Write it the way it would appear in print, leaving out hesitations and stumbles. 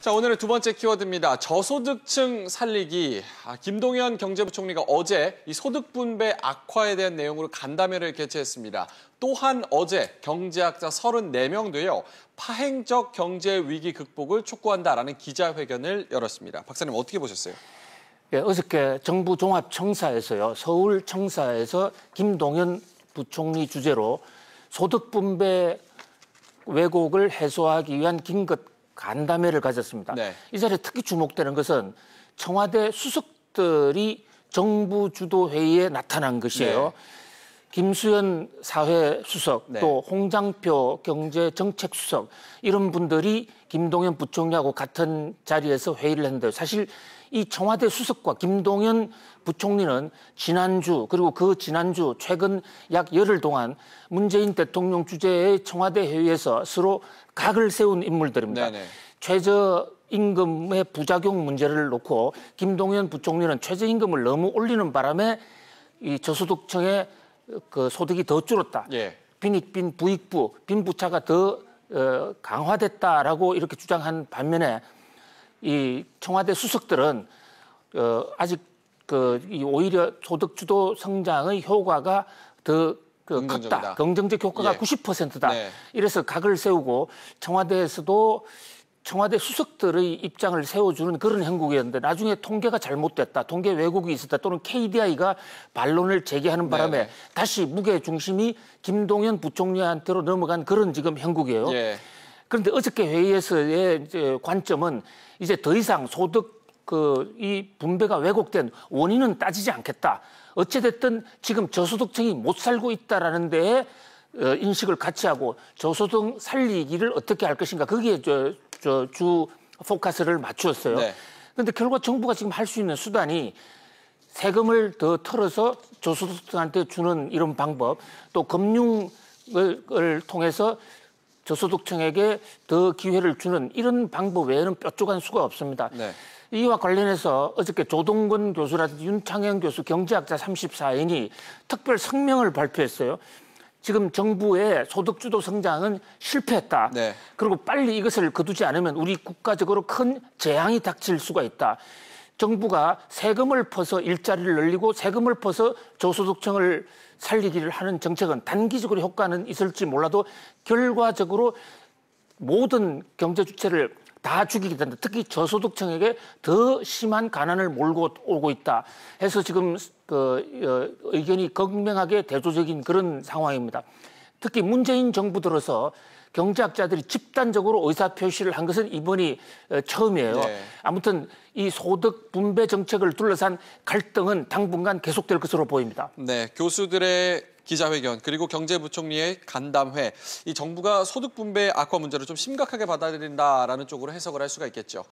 자, 오늘의 두 번째 키워드입니다. 저소득층 살리기. 김동연 경제부총리가 어제 이 소득 분배 악화에 대한 내용으로 간담회를 개최했습니다. 또한 어제 경제학자 34명도요. 파행적 경제 위기 극복을 촉구한다라는 기자회견을 열었습니다. 박사님 어떻게 보셨어요? 예, 어저께 정부 종합청사에서요. 서울청사에서 김동연 부총리 주재로 소득 분배 왜곡을 해소하기 위한 긴급 간담회를 가졌습니다. 네. 이 자리에 특히 주목되는 것은 청와대 수석들이 정부 주도 회의에 나타난 것이에요. 네. 김수현 사회수석, 네. 또 홍장표 경제정책수석 이런 분들이 김동연 부총리하고 같은 자리에서 회의를 했는데요. 사실 이 청와대 수석과 김동연 부총리는 지난주 그리고 그 지난주 최근 약 열흘 동안 문재인 대통령 주재의 청와대 회의에서 서로 각을 세운 인물들입니다. 네네. 최저임금의 부작용 문제를 놓고 김동연 부총리는 최저임금을 너무 올리는 바람에 이 저소득층의 그 소득이 더 줄었다. 예. 빈익빈 부익부 빈부차가 더 강화됐다라고 이렇게 주장한 반면에 이 청와대 수석들은 아직 오히려 소득 주도 성장의 효과가 더 컸다. 긍정적 효과가 예. 90%다. 네. 이래서 각을 세우고 청와대에서도 청와대 수석들의 입장을 세워주는 그런 형국이었는데 나중에 통계가 잘못됐다. 통계 왜곡이 있었다. 또는 KDI가 반론을 제기하는 바람에 네네. 다시 무게 중심이 김동연 부총리한테로 넘어간 그런 지금 형국이에요. 예. 그런데 어저께 회의에서의 이제 관점은 이제 더 이상 소득 이 분배가 왜곡된 원인은 따지지 않겠다. 어찌됐든 지금 저소득층이 못 살고 있다라는 데에 인식을 같이 하고 저소득 살리기를 어떻게 할 것인가 거기에 주 포커스를 맞추었어요. 네. 그런데 결과 정부가 지금 할 수 있는 수단이 세금을 더 털어서 저소득층한테 주는 이런 방법, 또 금융을 통해서 저소득층에게 더 기회를 주는 이런 방법 외에는 뾰족한 수가 없습니다. 네. 이와 관련해서 어저께 조동건 교수라든지 윤창현 교수 경제학자 34인이 특별 성명을 발표했어요. 지금 정부의 소득주도 성장은 실패했다. 네. 그리고 빨리 이것을 거두지 않으면 우리 국가적으로 큰 재앙이 닥칠 수가 있다. 정부가 세금을 퍼서 일자리를 늘리고 세금을 퍼서 저소득층을 살리기를 하는 정책은 단기적으로 효과는 있을지 몰라도 결과적으로 모든 경제 주체를 다 죽이게 된다. 특히 저소득층에게 더 심한 가난을 몰고 오고 있다. 해서 지금 의견이 극명하게 대조적인 그런 상황입니다. 특히 문재인 정부 들어서 경제학자들이 집단적으로 의사표시를 한 것은 이번이 처음이에요. 네. 아무튼 이 소득 분배 정책을 둘러싼 갈등은 당분간 계속될 것으로 보입니다. 네, 교수들의 기자회견 그리고 경제부총리의 간담회. 이 정부가 소득 분배 악화 문제를 좀 심각하게 받아들인다라는 쪽으로 해석을 할 수가 있겠죠.